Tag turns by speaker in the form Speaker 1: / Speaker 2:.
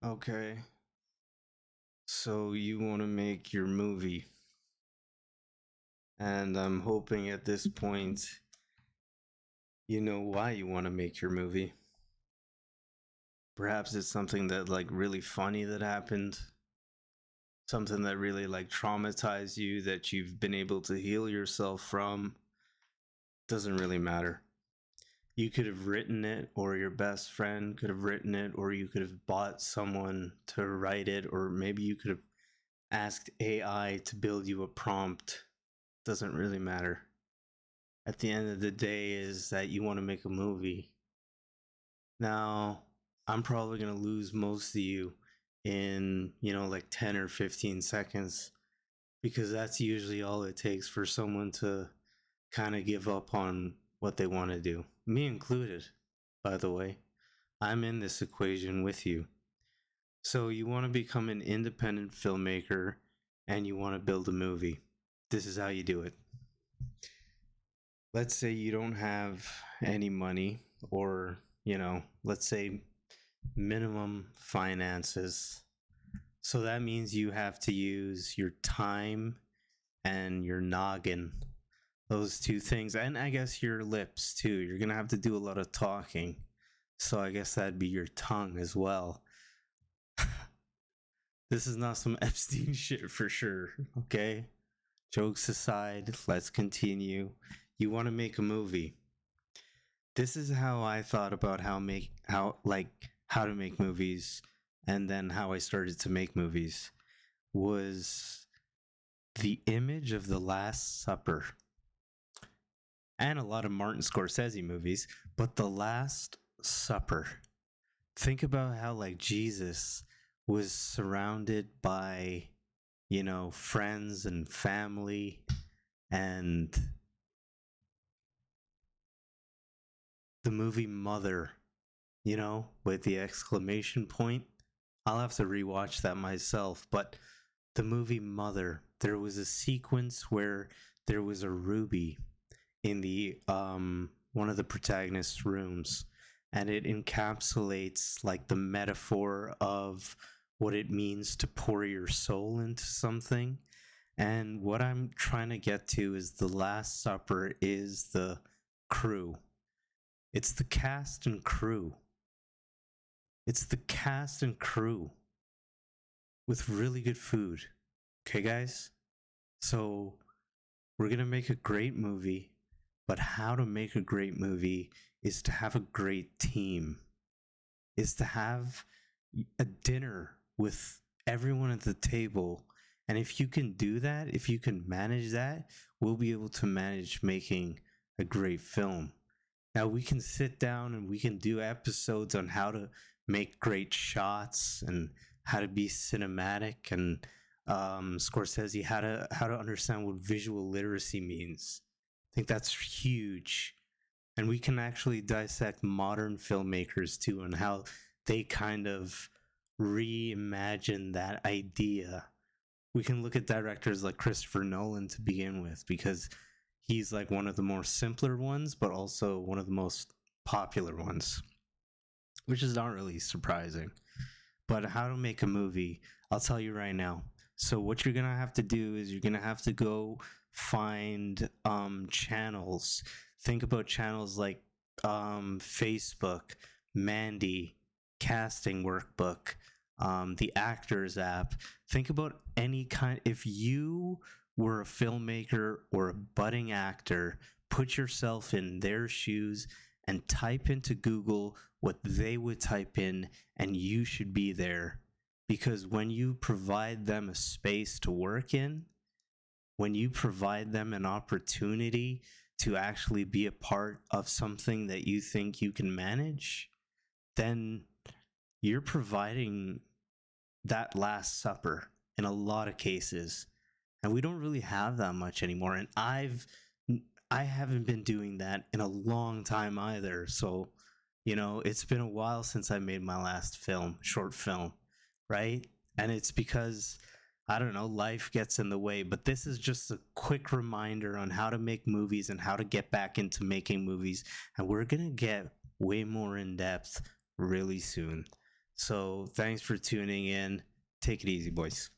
Speaker 1: Okay, so you want to make your movie, and I'm hoping at this point you know why you want to make your movie. Perhaps it's something that like really funny that happened, something that really like traumatized you that you've been able to heal yourself from. Doesn't really matter. You could have written it, or your best friend could have written it, or you could have bought someone to write it, or maybe you could have asked AI to build you a prompt. Doesn't really matter. At the end of the day, is that you want to make a movie. Now, I'm probably going to lose most of you in, like 10 or 15 seconds because that's usually all it takes for someone to kind of give up on what they want to do. Me included, by the way. I'm in this equation with you. So, you want to become an independent filmmaker and you want to build a movie. This is how you do it. Let's say you don't have any money, or, let's say minimum finances. So that means you have to use your time and your noggin. Those two things. And I guess your lips too. You're going to have to do a lot of talking. So I guess that'd be your tongue as well. This is not some Epstein shit for sure. Okay? Jokes aside, let's continue. You want to make a movie. This is how I thought about how to make movies, and then how I started to make movies was the image of the Last Supper, and a lot of Martin Scorsese movies, but the Last Supper. Think about how like Jesus was surrounded by, friends and family, and the movie Mother, with the exclamation point. I'll have to rewatch that myself, but the movie Mother, there was a sequence where there was a ruby in the one of the protagonist's rooms, and it encapsulates like the metaphor of what it means to pour your soul into something. And what I'm trying to get to is the Last Supper is the crew. It's the cast and crew. It's the cast and crew with really good food. Okay, guys? So, we're going to make a great movie, but how to make a great movie is to have a great team, is to have a dinner with everyone at the table. And if you can do that, if you can manage that, we'll be able to manage making a great film. Now we can sit down and we can do episodes on how to make great shots and how to be cinematic, and Scorsese how to understand what visual literacy means. I think that's huge, and we can actually dissect modern filmmakers too and how they kind of reimagine that idea. We can look at directors like Christopher Nolan to begin with, because he's like one of the more simpler ones, but also one of the most popular ones, which is not really surprising. But how to make a movie, I'll tell you right now. So what you're gonna have to do is you're gonna have to go find channels. Think about channels like Facebook, Mandy, Casting Workbook, the Actors app. Think about any kind. If you were a filmmaker or a budding actor, put yourself in their shoes and type into Google what they would type in, and you should be there. Because when you provide them a space to work in, when you provide them an opportunity to actually be a part of something that you think you can manage, then you're providing that Last Supper in a lot of cases. And we don't really have that much anymore. And I haven't been doing that in a long time either. So, it's been a while since I made my last short film, right? And it's because, I don't know, life gets in the way. But this is just a quick reminder on how to make movies and how to get back into making movies. And we're going to get way more in depth really soon. So thanks for tuning in. Take it easy, boys.